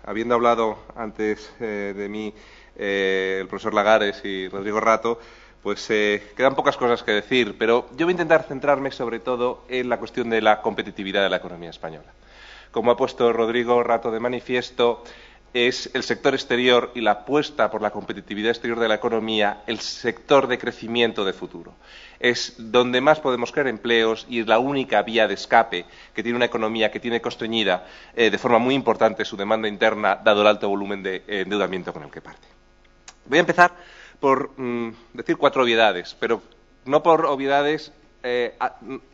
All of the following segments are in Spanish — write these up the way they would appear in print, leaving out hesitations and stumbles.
Habiendo hablado antes de mí el profesor Lagares y Rodrigo Rato, pues quedan pocas cosas que decir, pero yo voy a intentar centrarme sobre todo en la cuestión de la competitividad de la economía española. Como ha puesto Rodrigo Rato de manifiesto, es el sector exterior y la apuesta por la competitividad exterior de la economía el sector de crecimiento de futuro. Es donde más podemos crear empleos y es la única vía de escape que tiene una economía que tiene constreñida de forma muy importante su demanda interna, dado el alto volumen de endeudamiento con el que parte. Voy a empezar por decir 4 obviedades, pero no por obviedades.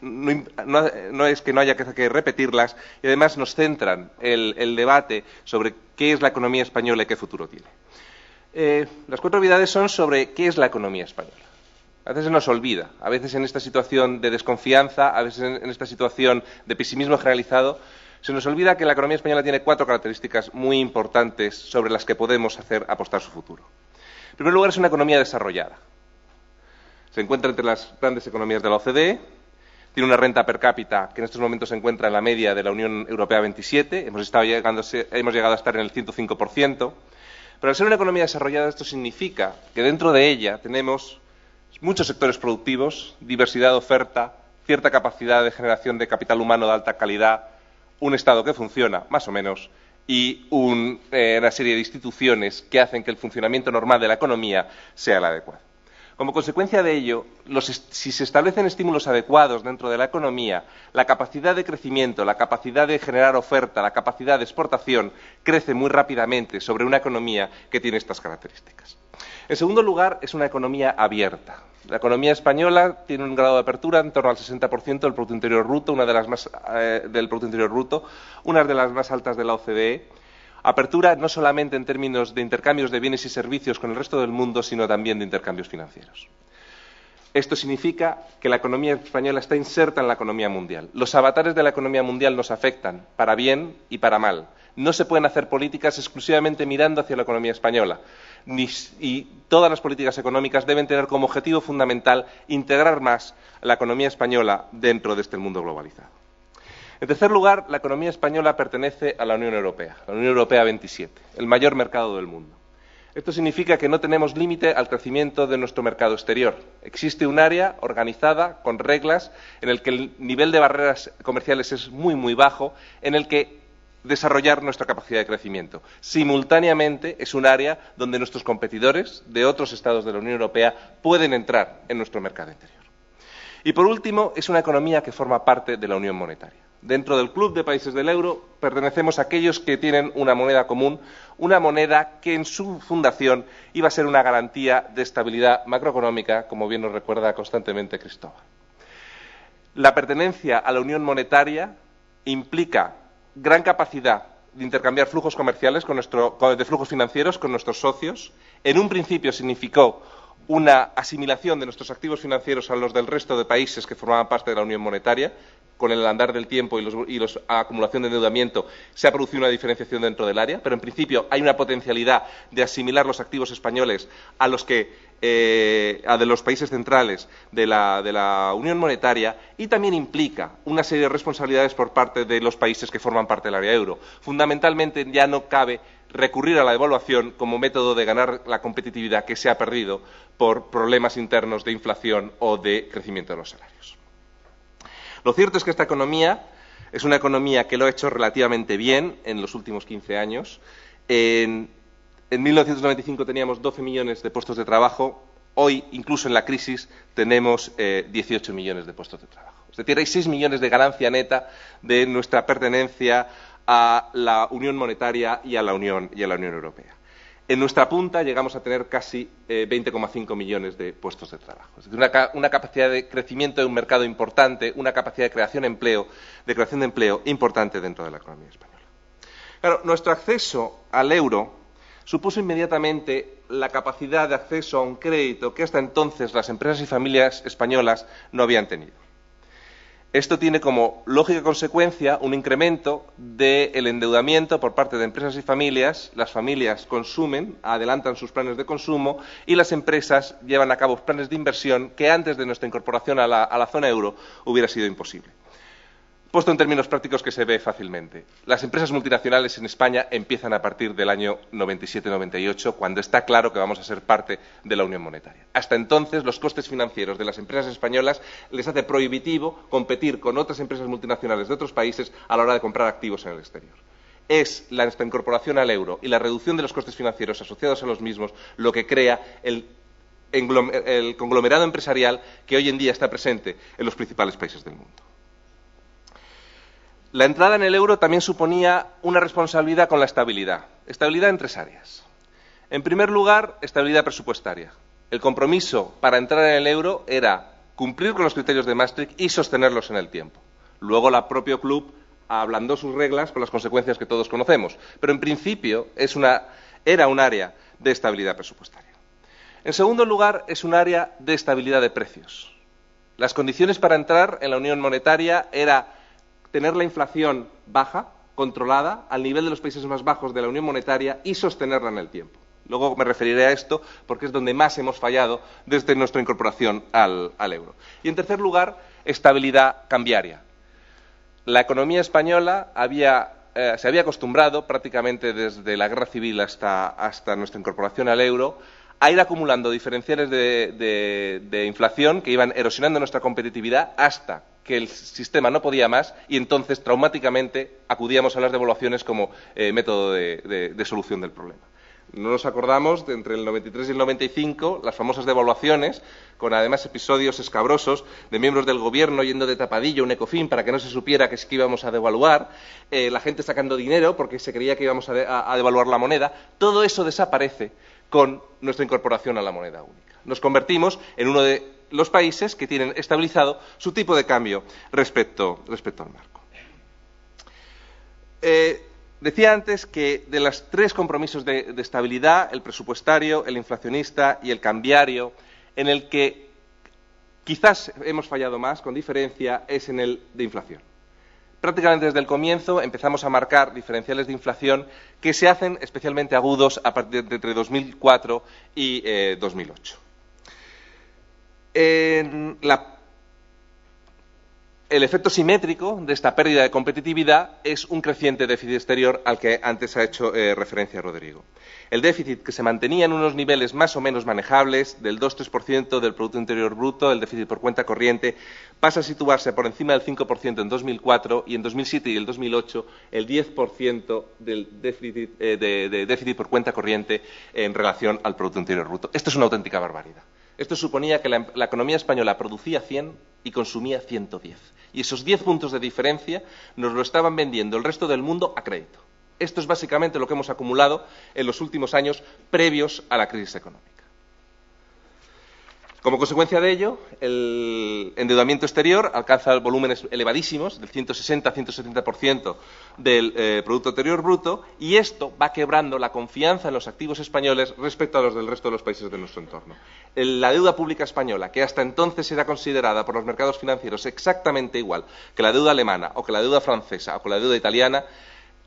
No es que no haya que repetirlas y además nos centran el debate sobre qué es la economía española y qué futuro tiene. Las 4 obviedades son sobre qué es la economía española. A veces se nos olvida, a veces en esta situación de desconfianza, a veces en esta situación de pesimismo generalizado, se nos olvida que la economía española tiene 4 características muy importantes sobre las que podemos hacer apostar su futuro. En primer lugar, es una economía desarrollada. Se encuentra entre las grandes economías de la OCDE, tiene una renta per cápita que en estos momentos se encuentra en la media de la Unión Europea 27, hemos llegado a estar en el 105%, pero al ser una economía desarrollada esto significa que dentro de ella tenemos muchos sectores productivos, diversidad de oferta, cierta capacidad de generación de capital humano de alta calidad, un Estado que funciona, más o menos, y una serie de instituciones que hacen que el funcionamiento normal de la economía sea el adecuado. Como consecuencia de ello, si se establecen estímulos adecuados dentro de la economía, la capacidad de crecimiento, la capacidad de generar oferta, la capacidad de exportación crece muy rápidamente sobre una economía que tiene estas características. En segundo lugar, es una economía abierta. La economía española tiene un grado de apertura en torno al 60% del Producto Interior Bruto, una de las más altas de la OCDE. Apertura no solamente en términos de intercambios de bienes y servicios con el resto del mundo, sino también de intercambios financieros. Esto significa que la economía española está inserta en la economía mundial. Los avatares de la economía mundial nos afectan, para bien y para mal. No se pueden hacer políticas exclusivamente mirando hacia la economía española. Y todas las políticas económicas deben tener como objetivo fundamental integrar más la economía española dentro de este mundo globalizado. En tercer lugar, la economía española pertenece a la Unión Europea, la Unión Europea 27, el mayor mercado del mundo. Esto significa que no tenemos límite al crecimiento de nuestro mercado exterior. Existe un área organizada, con reglas, en el que el nivel de barreras comerciales es muy, muy bajo, en el que desarrollar nuestra capacidad de crecimiento. Simultáneamente, es un área donde nuestros competidores de otros estados de la Unión Europea pueden entrar en nuestro mercado interior. Y por último, es una economía que forma parte de la Unión Monetaria. Dentro del club de países del euro pertenecemos a aquellos que tienen una moneda común, una moneda que en su fundación iba a ser una garantía de estabilidad macroeconómica, como bien nos recuerda constantemente Cristóbal. La pertenencia a la Unión Monetaria implica gran capacidad de intercambiar flujos comerciales de flujos financieros con nuestros socios. En un principio significó una asimilación de nuestros activos financieros a los del resto de países que formaban parte de la Unión Monetaria. Con el andar del tiempo y la acumulación de endeudamiento se ha producido una diferenciación dentro del área, pero en principio hay una potencialidad de asimilar los activos españoles a de los países centrales de la Unión Monetaria, y también implica una serie de responsabilidades por parte de los países que forman parte del área euro. Fundamentalmente ya no cabe recurrir a la devaluación como método de ganar la competitividad que se ha perdido por problemas internos de inflación o de crecimiento de los salarios. Lo cierto es que esta economía es una economía que lo ha hecho relativamente bien en los últimos 15 años. En 1995 teníamos 12 millones de puestos de trabajo. Hoy, incluso en la crisis, tenemos 18 millones de puestos de trabajo. Es decir, hay 6 millones de ganancia neta de nuestra pertenencia a la Unión Monetaria y a la Unión Europea. En nuestra punta llegamos a tener casi 20,5 millones de puestos de trabajo. Es decir, una capacidad de crecimiento de un mercado importante, una capacidad de creación de empleo importante dentro de la economía española. Claro, nuestro acceso al euro supuso inmediatamente la capacidad de acceso a un crédito que hasta entonces las empresas y familias españolas no habían tenido. Esto tiene como lógica consecuencia un incremento del endeudamiento por parte de empresas y familias. Las familias consumen, adelantan sus planes de consumo, y las empresas llevan a cabo planes de inversión que antes de nuestra incorporación a la zona euro hubiera sido imposible. Puesto en términos prácticos que se ve fácilmente. Las empresas multinacionales en España empiezan a partir del año 97-98, cuando está claro que vamos a ser parte de la Unión Monetaria. Hasta entonces, los costes financieros de las empresas españolas les hace prohibitivo competir con otras empresas multinacionales de otros países a la hora de comprar activos en el exterior. Es nuestra incorporación al euro y la reducción de los costes financieros asociados a los mismos lo que crea el conglomerado empresarial que hoy en día está presente en los principales países del mundo. La entrada en el euro también suponía una responsabilidad con la estabilidad. Estabilidad en tres áreas. En primer lugar, estabilidad presupuestaria. El compromiso para entrar en el euro era cumplir con los criterios de Maastricht y sostenerlos en el tiempo. Luego, el propio club ablandó sus reglas por las consecuencias que todos conocemos. Pero, en principio, era un área de estabilidad presupuestaria. En segundo lugar, es un área de estabilidad de precios. Las condiciones para entrar en la Unión Monetaria era tener la inflación baja, controlada, al nivel de los países más bajos de la Unión Monetaria y sostenerla en el tiempo. Luego me referiré a esto porque es donde más hemos fallado desde nuestra incorporación al euro. Y en tercer lugar, estabilidad cambiaria. La economía española se había acostumbrado prácticamente desde la Guerra Civil hasta nuestra incorporación al euro a ir acumulando diferenciales de inflación que iban erosionando nuestra competitividad hasta que el sistema no podía más y entonces traumáticamente acudíamos a las devaluaciones como método de solución del problema. No nos acordamos de entre el 93 y el 95 las famosas devaluaciones, con además episodios escabrosos de miembros del gobierno yendo de tapadillo a un Ecofin para que no se supiera que íbamos a devaluar, la gente sacando dinero porque se creía que íbamos a devaluar la moneda. Todo eso desaparece con nuestra incorporación a la moneda única. Nos convertimos en uno de los países que tienen estabilizado su tipo de cambio respecto al marco. Decía antes que de los tres compromisos de estabilidad, el presupuestario, el inflacionista y el cambiario, en el que quizás hemos fallado más, con diferencia, es en el de inflación. Prácticamente desde el comienzo empezamos a marcar diferenciales de inflación que se hacen especialmente agudos a partir de entre 2004 y 2008. El efecto simétrico de esta pérdida de competitividad es un creciente déficit exterior al que antes ha hecho referencia Rodrigo. El déficit, que se mantenía en unos niveles más o menos manejables, del 2-3% del Producto Interior Bruto, el déficit por cuenta corriente, pasa a situarse por encima del 5% en 2004 y en 2007 y el 2008 el 10% del déficit, de déficit por cuenta corriente en relación al Producto Interior Bruto. Esto es una auténtica barbaridad. Esto suponía que la economía española producía 100 y consumía 110. Y esos 10 puntos de diferencia nos lo estaban vendiendo el resto del mundo a crédito. Esto es básicamente lo que hemos acumulado en los últimos años previos a la crisis económica. Como consecuencia de ello, el endeudamiento exterior alcanza volúmenes elevadísimos, del 160-170% del Producto Interior Bruto, y esto va quebrando la confianza en los activos españoles respecto a los del resto de los países de nuestro entorno. La deuda pública española, que hasta entonces era considerada por los mercados financieros exactamente igual que la deuda alemana, o que la deuda francesa, o que la deuda italiana,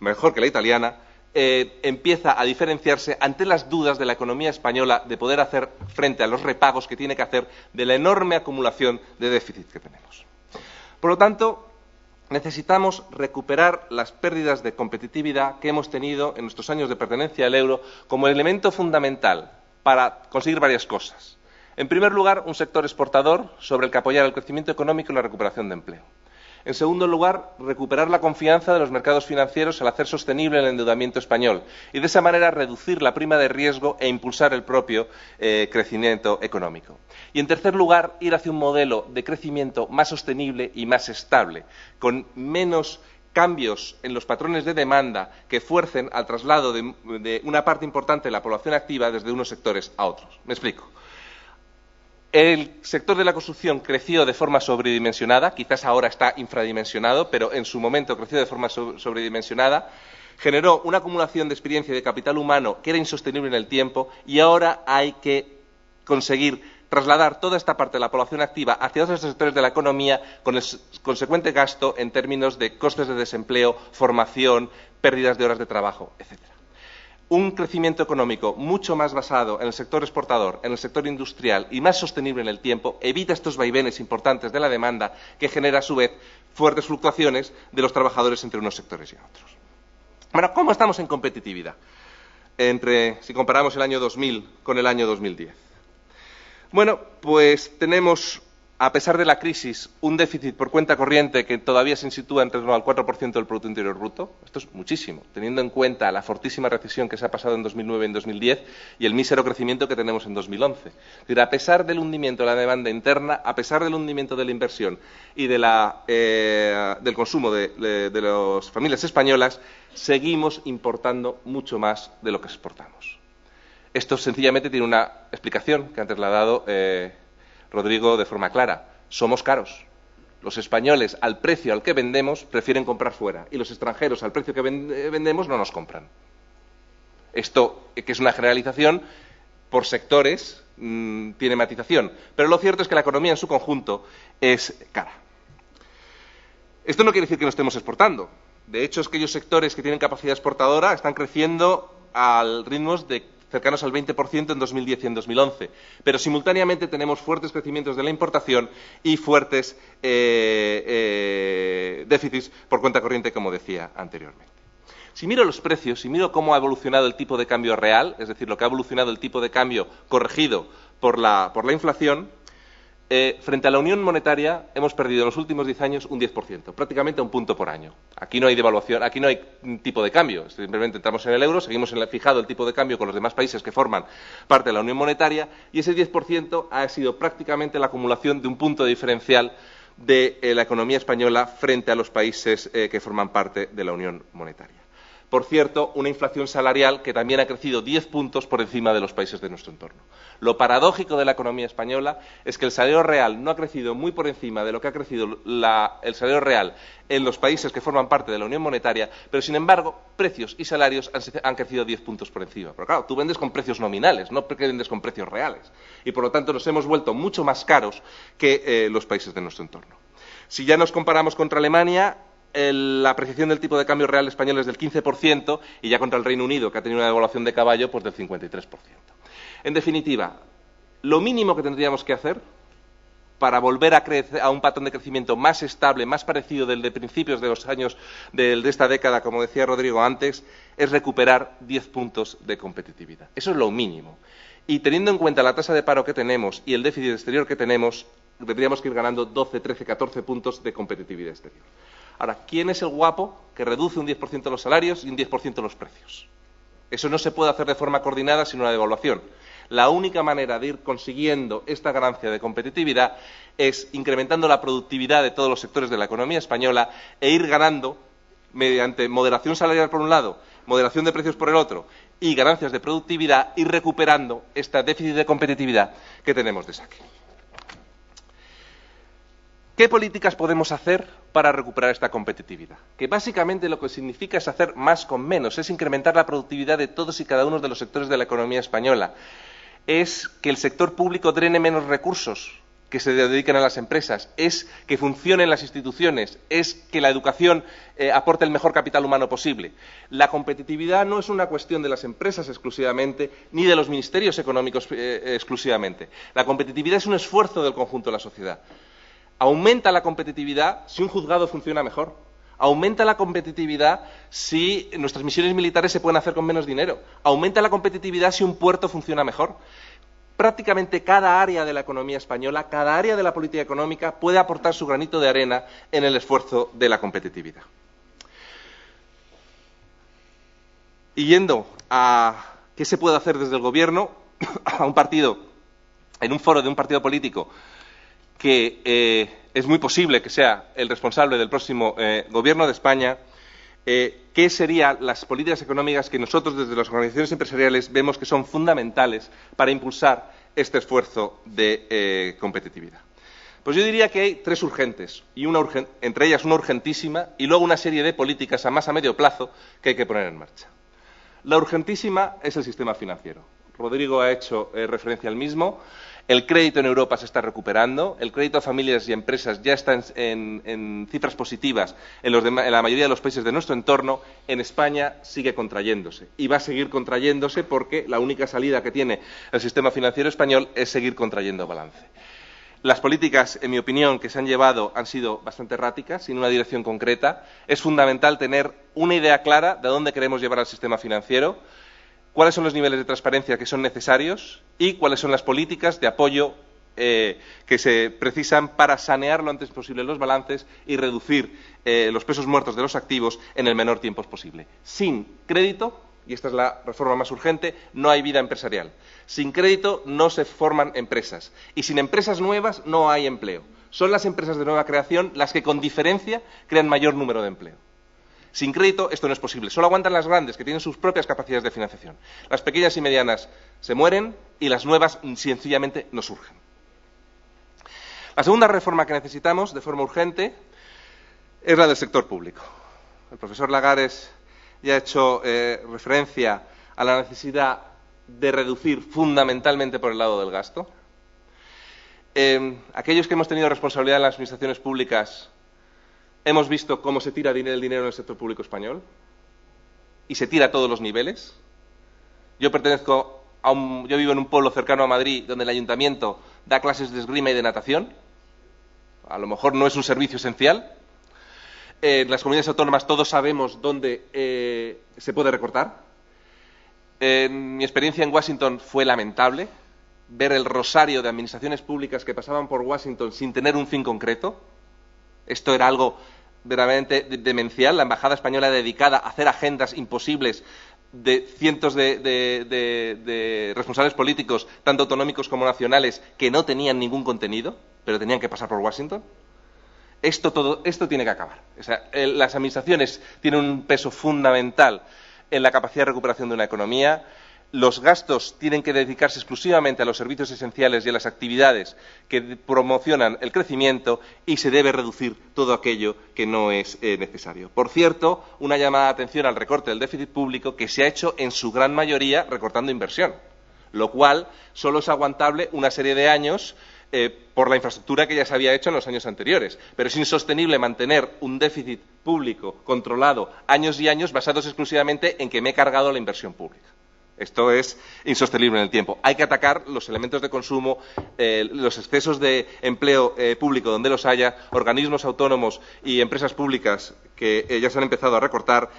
mejor que la italiana, empieza a diferenciarse ante las dudas de la economía española de poder hacer frente a los repagos que tiene que hacer de la enorme acumulación de déficit que tenemos. Por lo tanto, necesitamos recuperar las pérdidas de competitividad que hemos tenido en nuestros años de pertenencia al euro como elemento fundamental para conseguir varias cosas. En primer lugar, un sector exportador sobre el que apoyar el crecimiento económico y la recuperación de empleo. En segundo lugar, recuperar la confianza de los mercados financieros al hacer sostenible el endeudamiento español y de esa manera reducir la prima de riesgo e impulsar el propio crecimiento económico. Y en tercer lugar, ir hacia un modelo de crecimiento más sostenible y más estable, con menos cambios en los patrones de demanda que fuercen al traslado de una parte importante de la población activa desde unos sectores a otros. Me explico. El sector de la construcción creció de forma sobredimensionada, quizás ahora está infradimensionado, pero en su momento creció de forma sobredimensionada, generó una acumulación de experiencia y de capital humano que era insostenible en el tiempo y ahora hay que conseguir trasladar toda esta parte de la población activa hacia otros sectores de la economía con el consecuente gasto en términos de costes de desempleo, formación, pérdidas de horas de trabajo, etc. un crecimiento económico mucho más basado en el sector exportador, en el sector industrial y más sostenible en el tiempo, evita estos vaivenes importantes de la demanda que genera, a su vez, fuertes fluctuaciones de los trabajadores entre unos sectores y otros. Bueno, ¿cómo estamos en competitividad si comparamos el año 2000 con el año 2010? Bueno, pues tenemos, a pesar de la crisis, un déficit por cuenta corriente que todavía se sitúa en torno al 4% del Producto Interior Bruto. Esto es muchísimo, teniendo en cuenta la fortísima recesión que se ha pasado en 2009 y en 2010 y el mísero crecimiento que tenemos en 2011. Es decir, a pesar del hundimiento de la demanda interna, a pesar del hundimiento de la inversión y del consumo de las familias españolas, seguimos importando mucho más de lo que exportamos. Esto sencillamente tiene una explicación que antes la ha dado Rodrigo de forma clara. Somos caros. Los españoles, al precio al que vendemos, prefieren comprar fuera. Y los extranjeros, al precio que vendemos, no nos compran. Esto, que es una generalización, por sectores, tiene matización. Pero lo cierto es que la economía en su conjunto es cara. Esto no quiere decir que no estemos exportando. De hecho, aquellos sectores que tienen capacidad exportadora están creciendo a ritmos cercanos al 20% en 2010 y en 2011. Pero simultáneamente tenemos fuertes crecimientos de la importación y fuertes déficits por cuenta corriente, como decía anteriormente. Si miro los precios, si miro cómo ha evolucionado el tipo de cambio real, es decir, lo que ha evolucionado el tipo de cambio corregido por la inflación, frente a la unión monetaria hemos perdido en los últimos 10 años un 10%, prácticamente un punto por año. Aquí no hay devaluación, aquí no hay tipo de cambio, simplemente entramos en el euro, seguimos fijado el tipo de cambio con los demás países que forman parte de la unión monetaria y ese 10% ha sido prácticamente la acumulación de un punto diferencial de la economía española frente a los países que forman parte de la unión monetaria. Por cierto, una inflación salarial que también ha crecido 10 puntos por encima de los países de nuestro entorno. Lo paradójico de la economía española es que el salario real no ha crecido muy por encima de lo que ha crecido el salario real en los países que forman parte de la Unión Monetaria, pero sin embargo, precios y salarios han crecido 10 puntos por encima. Pero claro, tú vendes con precios nominales, no vendes con precios reales. Y por lo tanto nos hemos vuelto mucho más caros que los países de nuestro entorno. Si ya nos comparamos contra Alemania, la apreciación del tipo de cambio real español es del 15% y ya contra el Reino Unido, que ha tenido una devaluación de caballo, pues del 53%. En definitiva, lo mínimo que tendríamos que hacer para volver a un patrón de crecimiento más estable, más parecido del de principios de los años de esta década, como decía Rodrigo antes, es recuperar 10 puntos de competitividad. Eso es lo mínimo. Y teniendo en cuenta la tasa de paro que tenemos y el déficit exterior que tenemos, tendríamos que ir ganando 12, 13, 14 puntos de competitividad exterior. Ahora, ¿quién es el guapo que reduce un 10% los salarios y un 10% los precios? Eso no se puede hacer de forma coordinada sin una devaluación. La única manera de ir consiguiendo esta ganancia de competitividad es incrementando la productividad de todos los sectores de la economía española e ir ganando, mediante moderación salarial por un lado, moderación de precios por el otro y ganancias de productividad, ir recuperando este déficit de competitividad que tenemos de saque. ¿Qué políticas podemos hacer para recuperar esta competitividad? Que básicamente lo que significa es hacer más con menos, es incrementar la productividad de todos y cada uno de los sectores de la economía española. Es que el sector público drene menos recursos que se dediquen a las empresas, es que funcionen las instituciones, es que la educación aporte el mejor capital humano posible. La competitividad no es una cuestión de las empresas exclusivamente, ni de los ministerios económicos exclusivamente. La competitividad es un esfuerzo del conjunto de la sociedad. Aumenta la competitividad si un juzgado funciona mejor. Aumenta la competitividad si nuestras misiones militares se pueden hacer con menos dinero. Aumenta la competitividad si un puerto funciona mejor. Prácticamente cada área de la economía española, cada área de la política económica puede aportar su granito de arena en el esfuerzo de la competitividad. Y yendo a qué se puede hacer desde el Gobierno, a un partido, en un foro de un partido político, que es muy posible que sea el responsable del próximo Gobierno de España, qué serían las políticas económicas que nosotros desde las organizaciones empresariales vemos que son fundamentales para impulsar este esfuerzo de competitividad. Pues yo diría que hay tres urgentes, y entre ellas una urgentísima, y luego una serie de políticas a medio plazo que hay que poner en marcha. La urgentísima es el sistema financiero. Rodrigo ha hecho referencia al mismo. El crédito en Europa se está recuperando, el crédito a familias y empresas ya está en cifras positivas en la mayoría de los países de nuestro entorno. En España sigue contrayéndose y va a seguir contrayéndose porque la única salida que tiene el sistema financiero español es seguir contrayendo balance. Las políticas, en mi opinión, que se han llevado han sido bastante erráticas, sin una dirección concreta. Es fundamental tener una idea clara de dónde queremos llevar al sistema financiero, cuáles son los niveles de transparencia que son necesarios y cuáles son las políticas de apoyo que se precisan para sanear lo antes posible los balances y reducir los pesos muertos de los activos en el menor tiempo posible. Sin crédito, y esta es la reforma más urgente, no hay vida empresarial. Sin crédito no se forman empresas y sin empresas nuevas no hay empleo. Son las empresas de nueva creación las que con diferencia crean mayor número de empleo. Sin crédito esto no es posible. Solo aguantan las grandes, que tienen sus propias capacidades de financiación. Las pequeñas y medianas se mueren y las nuevas sencillamente no surgen. La segunda reforma que necesitamos, de forma urgente, es la del sector público. El profesor Lagares ya ha hecho referencia a la necesidad de reducir fundamentalmente por el lado del gasto. Aquellos que hemos tenido responsabilidad en las administraciones públicas hemos visto cómo se tira el dinero en el sector público español y se tira a todos los niveles. Yo vivo en un pueblo cercano a Madrid donde el ayuntamiento da clases de esgrima y de natación. A lo mejor no es un servicio esencial. En las comunidades autónomas todos sabemos dónde se puede recortar. Mi experiencia en Washington fue lamentable. Ver el rosario de administraciones públicas que pasaban por Washington sin tener un fin concreto. Esto era algo verdaderamente demencial. La embajada española dedicada a hacer agendas imposibles de cientos de responsables políticos, tanto autonómicos como nacionales, que no tenían ningún contenido, pero tenían que pasar por Washington. Esto tiene que acabar. O sea, las administraciones tienen un peso fundamental en la capacidad de recuperación de una economía. Los gastos tienen que dedicarse exclusivamente a los servicios esenciales y a las actividades que promocionan el crecimiento y se debe reducir todo aquello que no es necesario. Por cierto, una llamada de atención al recorte del déficit público que se ha hecho en su gran mayoría recortando inversión, lo cual solo es aguantable una serie de años por la infraestructura que ya se había hecho en los años anteriores. Pero es insostenible mantener un déficit público controlado años y años basados exclusivamente en que me he cargado la inversión pública. Esto es insostenible en el tiempo. Hay que atacar los elementos de consumo, los excesos de empleo público donde los haya, organismos autónomos y empresas públicas que ya se han empezado a recortar,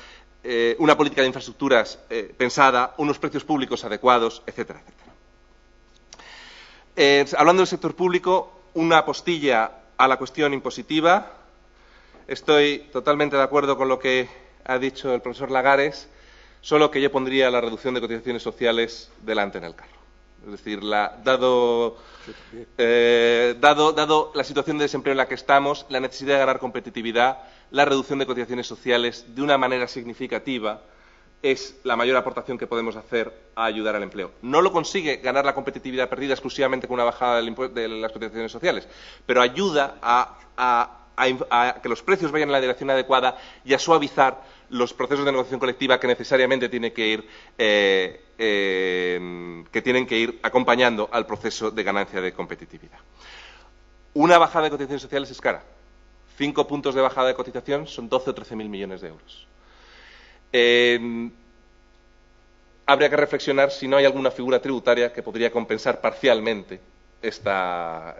una política de infraestructuras pensada, unos precios públicos adecuados, etcétera, etcétera. Hablando del sector público, una apostilla a la cuestión impositiva. Estoy totalmente de acuerdo con lo que ha dicho el profesor Lagares. Solo que yo pondría la reducción de cotizaciones sociales delante en el carro. Es decir, dado la situación de desempleo en la que estamos, la necesidad de ganar competitividad, la reducción de cotizaciones sociales de una manera significativa es la mayor aportación que podemos hacer a ayudar al empleo. No lo consigue ganar la competitividad perdida exclusivamente con una bajada de las cotizaciones sociales, pero ayuda a que los precios vayan en la dirección adecuada y a suavizar los procesos de negociación colectiva que necesariamente tienen que ir acompañando al proceso de ganancia de competitividad. Una bajada de cotizaciones sociales es cara. 5 puntos de bajada de cotización son 12 o 13.000 millones de euros. Habría que reflexionar si no hay alguna figura tributaria que podría compensar parcialmente esta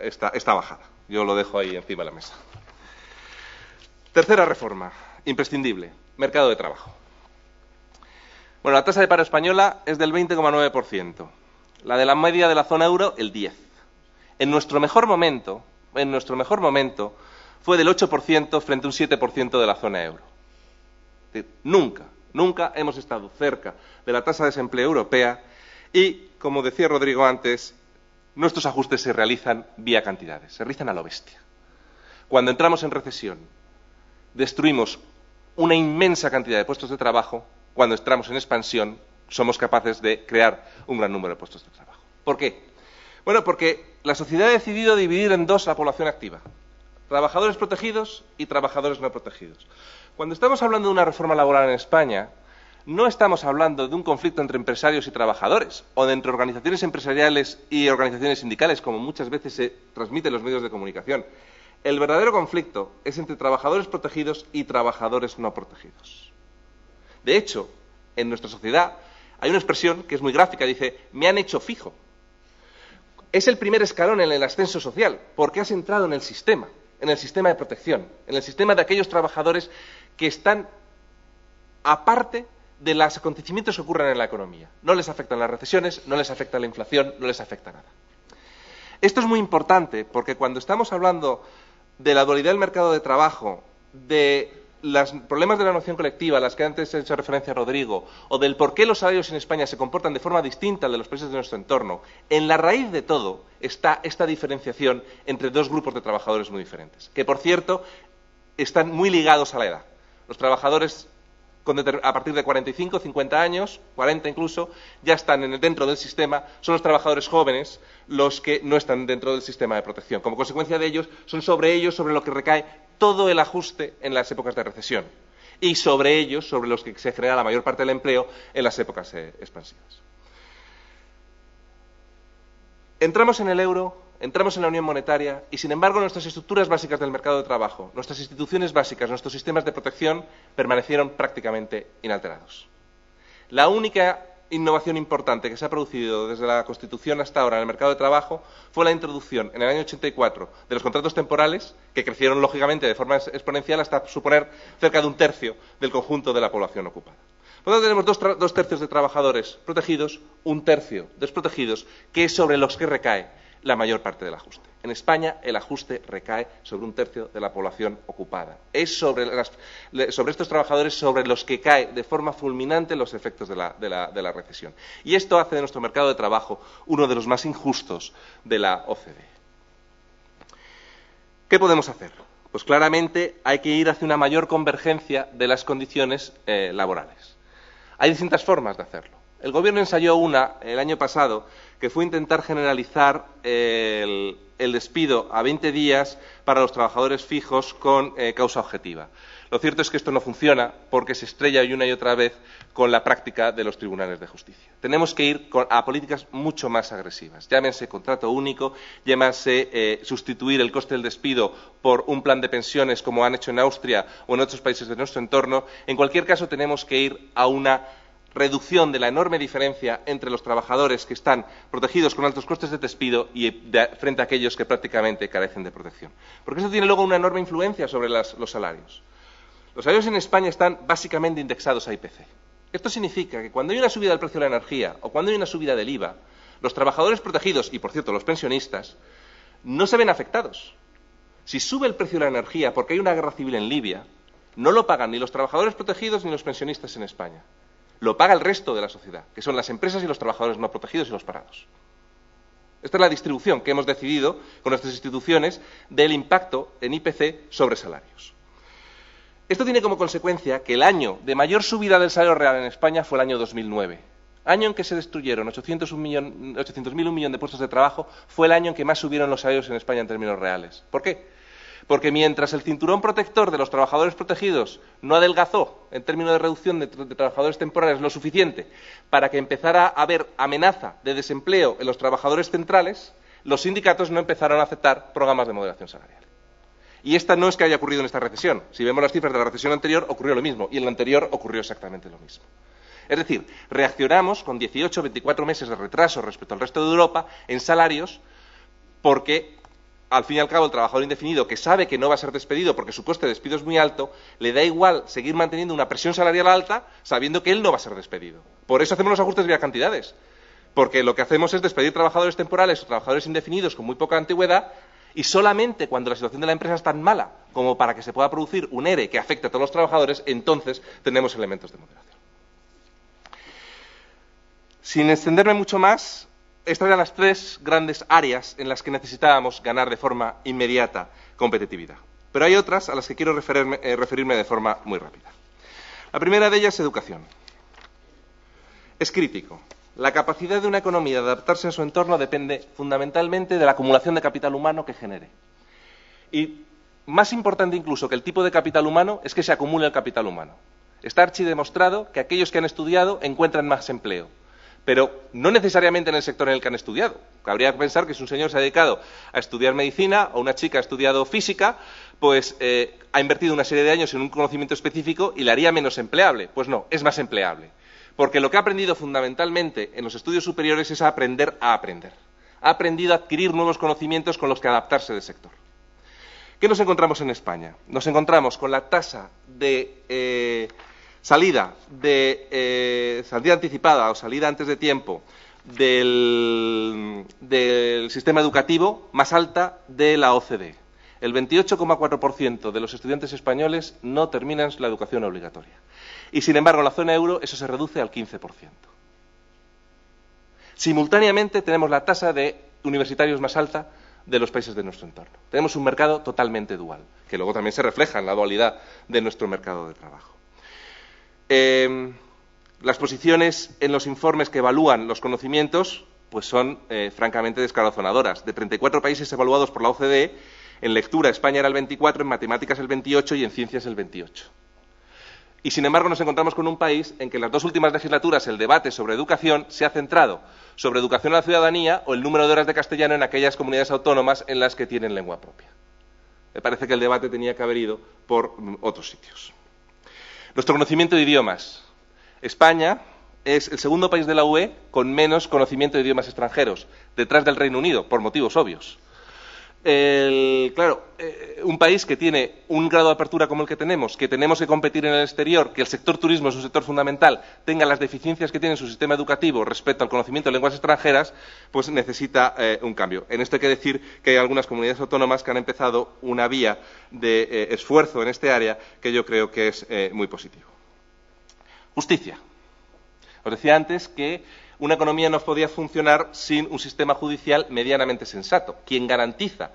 bajada. Yo lo dejo ahí encima de la mesa. Tercera reforma, imprescindible, mercado de trabajo. Bueno, la tasa de paro española es del 20,9%. La de la media de la zona euro, el 10%. En nuestro mejor momento fue del 8% frente a un 7% de la zona euro. Es decir, nunca hemos estado cerca de la tasa de desempleo europea y, como decía Rodrigo antes, nuestros ajustes se realizan vía cantidades, se realizan a lo bestia. Cuando entramos en recesión, destruimos una inmensa cantidad de puestos de trabajo. Cuando entramos en expansión, somos capaces de crear un gran número de puestos de trabajo. ¿Por qué? Bueno, porque la sociedad ha decidido dividir en dos la población activa. Trabajadores protegidos y trabajadores no protegidos. Cuando estamos hablando de una reforma laboral en España, no estamos hablando de un conflicto entre empresarios y trabajadores, o de entre organizaciones empresariales y organizaciones sindicales, como muchas veces se transmite en los medios de comunicación. El verdadero conflicto es entre trabajadores protegidos y trabajadores no protegidos. De hecho, en nuestra sociedad hay una expresión que es muy gráfica, dice, me han hecho fijo. Es el primer escalón en el ascenso social, porque has entrado en el sistema de protección, en el sistema de aquellos trabajadores que están aparte de los acontecimientos que ocurren en la economía. No les afectan las recesiones, no les afecta la inflación, no les afecta nada. Esto es muy importante porque cuando estamos hablando de la dualidad del mercado de trabajo, de los problemas de la negociación colectiva, a las que antes ha hecho referencia Rodrigo, o del por qué los salarios en España se comportan de forma distinta al de los países de nuestro entorno, en la raíz de todo está esta diferenciación entre dos grupos de trabajadores muy diferentes, que por cierto están muy ligados a la edad. Los trabajadores a partir de 45, 50 años, 40 incluso, ya están dentro del sistema, son los trabajadores jóvenes los que no están dentro del sistema de protección. Como consecuencia de ellos, son sobre ellos sobre lo que recae todo el ajuste en las épocas de recesión y sobre ellos sobre los que se genera la mayor parte del empleo en las épocas expansivas. Entramos en el euro, entramos en la Unión Monetaria y, sin embargo, nuestras estructuras básicas del mercado de trabajo, nuestras instituciones básicas, nuestros sistemas de protección permanecieron prácticamente inalterados. La única innovación importante que se ha producido desde la Constitución hasta ahora en el mercado de trabajo fue la introducción en el año 84 de los contratos temporales, que crecieron lógicamente de forma exponencial hasta suponer cerca de un tercio del conjunto de la población ocupada. Por lo tanto, tenemos dos tercios de trabajadores protegidos, un tercio desprotegidos, que es sobre los que recae la mayor parte del ajuste. En España el ajuste recae sobre un tercio de la población ocupada. Es sobre estos trabajadores sobre los que cae de forma fulminante los efectos de la recesión. Y esto hace de nuestro mercado de trabajo uno de los más injustos de la OCDE. ¿Qué podemos hacer? Pues claramente hay que ir hacia una mayor convergencia de las condiciones laborales. Hay distintas formas de hacerlo. El Gobierno ensayó una el año pasado, que fue intentar generalizar el despido a 20 días para los trabajadores fijos con causa objetiva. Lo cierto es que esto no funciona porque se estrella una y otra vez con la práctica de los tribunales de justicia. Tenemos que ir a políticas mucho más agresivas. Llámense contrato único, llámense sustituir el coste del despido por un plan de pensiones como han hecho en Austria o en otros países de nuestro entorno. En cualquier caso, tenemos que ir a una reducción de la enorme diferencia entre los trabajadores que están protegidos con altos costes de despido y frente a aquellos que prácticamente carecen de protección. Porque eso tiene luego una enorme influencia sobre los salarios. Los salarios en España están básicamente indexados a IPC. Esto significa que cuando hay una subida del precio de la energía o cuando hay una subida del IVA, los trabajadores protegidos, y por cierto los pensionistas, no se ven afectados. Si sube el precio de la energía porque hay una guerra civil en Libia, no lo pagan ni los trabajadores protegidos ni los pensionistas en España. Lo paga el resto de la sociedad, que son las empresas y los trabajadores no protegidos y los parados. Esta es la distribución que hemos decidido con nuestras instituciones del impacto en IPC sobre salarios. Esto tiene como consecuencia que el año de mayor subida del salario real en España fue el año 2009. Año en que se destruyeron 800.000 un millón de puestos de trabajo, fue el año en que más subieron los salarios en España en términos reales. ¿Por qué? Porque mientras el cinturón protector de los trabajadores protegidos no adelgazó en términos de reducción de trabajadores temporales lo suficiente para que empezara a haber amenaza de desempleo en los trabajadores centrales, los sindicatos no empezaron a aceptar programas de moderación salarial. Y esta no es que haya ocurrido en esta recesión. Si vemos las cifras de la recesión anterior, ocurrió lo mismo. Y en la anterior ocurrió exactamente lo mismo. Es decir, reaccionamos con 18 o 24 meses de retraso respecto al resto de Europa en salarios porque, al fin y al cabo, el trabajador indefinido, que sabe que no va a ser despedido porque su coste de despido es muy alto, le da igual seguir manteniendo una presión salarial alta sabiendo que él no va a ser despedido. Por eso hacemos los ajustes vía cantidades. Porque lo que hacemos es despedir trabajadores temporales o trabajadores indefinidos con muy poca antigüedad y solamente cuando la situación de la empresa es tan mala como para que se pueda producir un ERE que afecte a todos los trabajadores, entonces tenemos elementos de moderación. Sin extenderme mucho más, estas eran las tres grandes áreas en las que necesitábamos ganar de forma inmediata competitividad. Pero hay otras a las que quiero referirme de forma muy rápida. La primera de ellas es educación. Es crítico. La capacidad de una economía de adaptarse a su entorno depende fundamentalmente de la acumulación de capital humano que genere. Y más importante incluso que el tipo de capital humano es que se acumule el capital humano. Está archidemostrado que aquellos que han estudiado encuentran más empleo, pero no necesariamente en el sector en el que han estudiado. Habría que pensar que si un señor se ha dedicado a estudiar medicina o una chica ha estudiado física, pues ha invertido una serie de años en un conocimiento específico y le haría menos empleable. Pues no, es más empleable. Porque lo que ha aprendido fundamentalmente en los estudios superiores es a aprender a aprender. Ha aprendido a adquirir nuevos conocimientos con los que adaptarse del sector. ¿Qué nos encontramos en España? Nos encontramos con la tasa de salida anticipada o salida antes de tiempo del sistema educativo más alta de la OCDE. El 28,4% de los estudiantes españoles no terminan la educación obligatoria. Y, sin embargo, en la zona euro eso se reduce al 15%. Simultáneamente tenemos la tasa de universitarios más alta de los países de nuestro entorno. Tenemos un mercado totalmente dual, que luego también se refleja en la dualidad de nuestro mercado de trabajo. Las posiciones en los informes que evalúan los conocimientos pues son francamente descorazonadoras. De 34 países evaluados por la OCDE, en lectura España era el 24, en matemáticas el 28 y en ciencias el 28. Y, sin embargo, nos encontramos con un país en que en las dos últimas legislaturas el debate sobre educación se ha centrado sobre educación a la ciudadanía o el número de horas de castellano en aquellas comunidades autónomas en las que tienen lengua propia. Me parece que el debate tenía que haber ido por otros sitios. Nuestro conocimiento de idiomas. España es el segundo país de la UE con menos conocimiento de idiomas extranjeros, detrás del Reino Unido, por motivos obvios. Un país que tiene un grado de apertura como el que tenemos que competir en el exterior, que el sector turismo es un sector fundamental, tenga las deficiencias que tiene en su sistema educativo respecto al conocimiento de lenguas extranjeras, pues necesita un cambio. En esto hay que decir que hay algunas comunidades autónomas que han empezado una vía de esfuerzo en este área que yo creo que es muy positivo. Justicia. Os decía antes que una economía no podía funcionar sin un sistema judicial medianamente sensato. Quien garantiza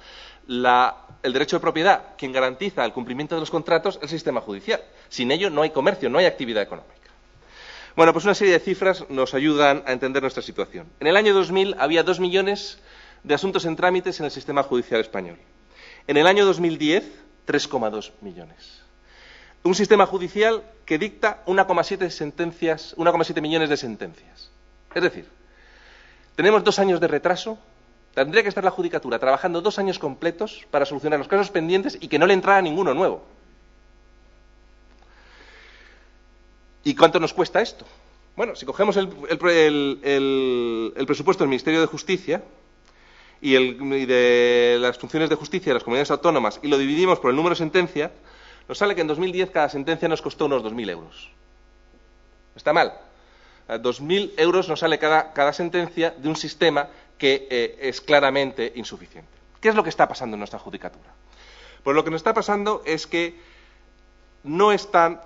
el derecho de propiedad, quien garantiza el cumplimiento de los contratos, es el sistema judicial. Sin ello no hay comercio, no hay actividad económica. Bueno, pues una serie de cifras nos ayudan a entender nuestra situación. En el año 2000 había 2 millones de asuntos en trámites en el sistema judicial español. En el año 2010, 3,2 millones. Un sistema judicial que dicta 1,7 millones de sentencias. Es decir, tenemos 2 años de retraso, tendría que estar la judicatura trabajando 2 años completos para solucionar los casos pendientes y que no le entrara ninguno nuevo. ¿Y cuánto nos cuesta esto? Bueno, si cogemos el presupuesto del Ministerio de Justicia y de las funciones de justicia de las comunidades autónomas y lo dividimos por el número de sentencias, nos sale que en 2010 cada sentencia nos costó unos 2.000 euros. ¿Está mal? 2.000 euros nos sale cada sentencia de un sistema que es claramente insuficiente. ¿Qué es lo que está pasando en nuestra judicatura? Pues lo que nos está pasando es que no están,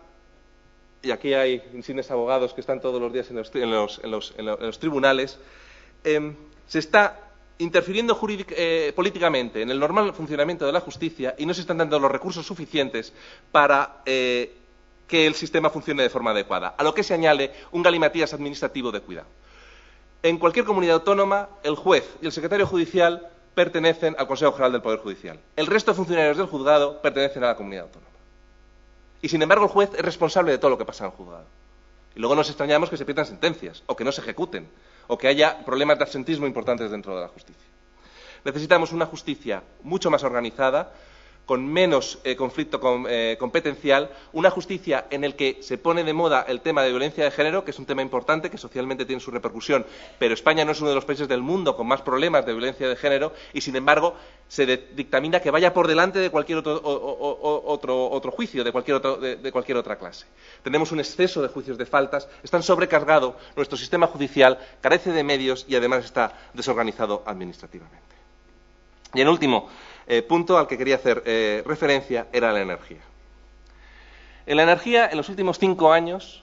y aquí hay insignes abogados que están todos los días en los tribunales, se está interfiriendo políticamente en el normal funcionamiento de la justicia y no se están dando los recursos suficientes para que el sistema funcione de forma adecuada, a lo que se añade un galimatías administrativo de cuidado. En cualquier comunidad autónoma, el juez y el secretario judicial pertenecen al Consejo General del Poder Judicial. El resto de funcionarios del juzgado pertenecen a la comunidad autónoma. Y, sin embargo, el juez es responsable de todo lo que pasa en el juzgado. Y luego nos extrañamos que se pierdan sentencias, o que no se ejecuten, o que haya problemas de absentismo importantes dentro de la justicia. Necesitamos una justicia mucho más organizada, con menos conflicto competencial, una justicia en la que se pone de moda el tema de violencia de género, que es un tema importante, que socialmente tiene su repercusión, pero España no es uno de los países del mundo con más problemas de violencia de género y, sin embargo, se dictamina que vaya por delante de cualquier otro juicio, de cualquier otra clase. Tenemos un exceso de juicios de faltas, está sobrecargado nuestro sistema judicial, carece de medios y, además, está desorganizado administrativamente. Y el último punto al que quería hacer referencia era la energía. En la energía, en los últimos 5 años,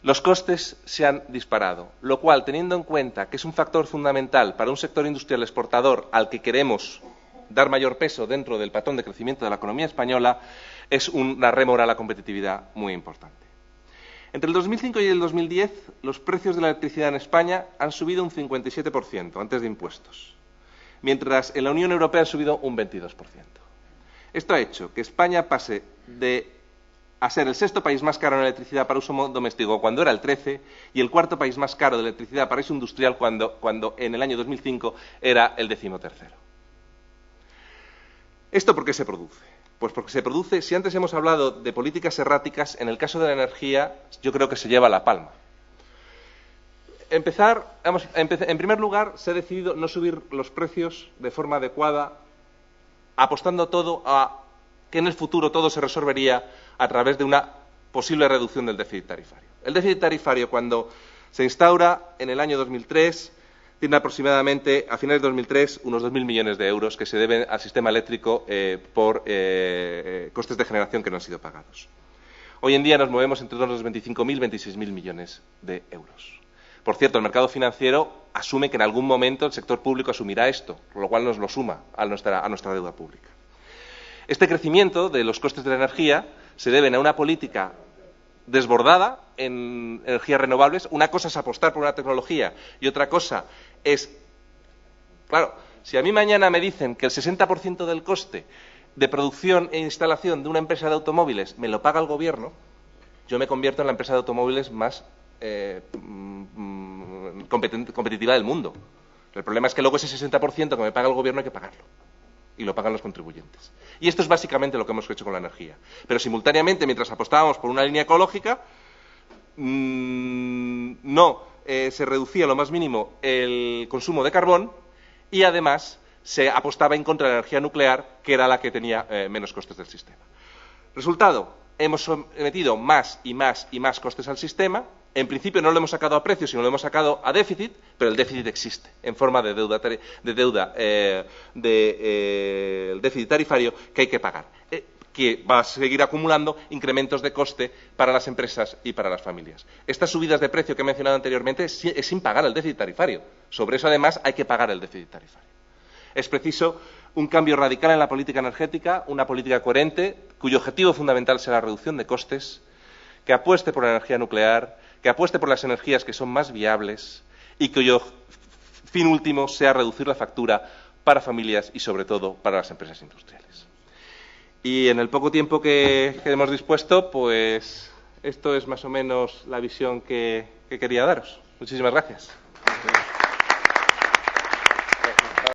los costes se han disparado, lo cual, teniendo en cuenta que es un factor fundamental para un sector industrial exportador al que queremos dar mayor peso dentro del patrón de crecimiento de la economía española, es una rémora a la competitividad muy importante. Entre el 2005 y el 2010, los precios de la electricidad en España han subido un 57% antes de impuestos, mientras en la Unión Europea han subido un 22%. Esto ha hecho que España pase de a ser el sexto país más caro en electricidad para uso doméstico cuando era el 13 y el cuarto país más caro de electricidad para uso industrial cuando en el año 2005 era el 13º. ¿Esto por qué se produce? Pues porque se produce, si antes hemos hablado de políticas erráticas, en el caso de la energía yo creo que se lleva la palma. En primer lugar, se ha decidido no subir los precios de forma adecuada, apostando todo a que en el futuro todo se resolvería a través de una posible reducción del déficit tarifario. El déficit tarifario, cuando se instaura en el año 2003, tiene aproximadamente, a finales de 2003, unos 2.000 millones de euros que se deben al sistema eléctrico por costes de generación que no han sido pagados. Hoy en día nos movemos entre los 25.000 y 26.000 millones de euros. Por cierto, el mercado financiero asume que en algún momento el sector público asumirá esto, lo cual nos lo suma a nuestra deuda pública. Este crecimiento de los costes de la energía se debe a una política desbordada en energías renovables. Una cosa es apostar por una tecnología y otra cosa es... Claro, si a mí mañana me dicen que el 60% del coste de producción e instalación de una empresa de automóviles me lo paga el gobierno, yo me convierto en la empresa de automóviles más competitiva del mundo. El problema es que luego ese 60% que me paga el gobierno hay que pagarlo. Y lo pagan los contribuyentes. Y esto es básicamente lo que hemos hecho con la energía. Pero simultáneamente, mientras apostábamos por una línea ecológica, no se reducía lo más mínimo el consumo de carbón y además se apostaba en contra de la energía nuclear, que era la que tenía menos costes del sistema. Resultado, hemos sometido más y más y más costes al sistema. En principio no lo hemos sacado a precio, sino lo hemos sacado a déficit, pero el déficit existe en forma de deuda del déficit tarifario que hay que pagar, que va a seguir acumulando incrementos de coste para las empresas y para las familias. Estas subidas de precio que he mencionado anteriormente es sin pagar el déficit tarifario. Sobre eso, además, hay que pagar el déficit tarifario. Es preciso un cambio radical en la política energética, una política coherente, cuyo objetivo fundamental sea la reducción de costes, que apueste por la energía nuclear, que apueste por las energías que son más viables y cuyo fin último sea reducir la factura para familias y, sobre todo, para las empresas industriales. Y en el poco tiempo que hemos dispuesto, pues esto es más o menos la visión que quería daros. Muchísimas gracias.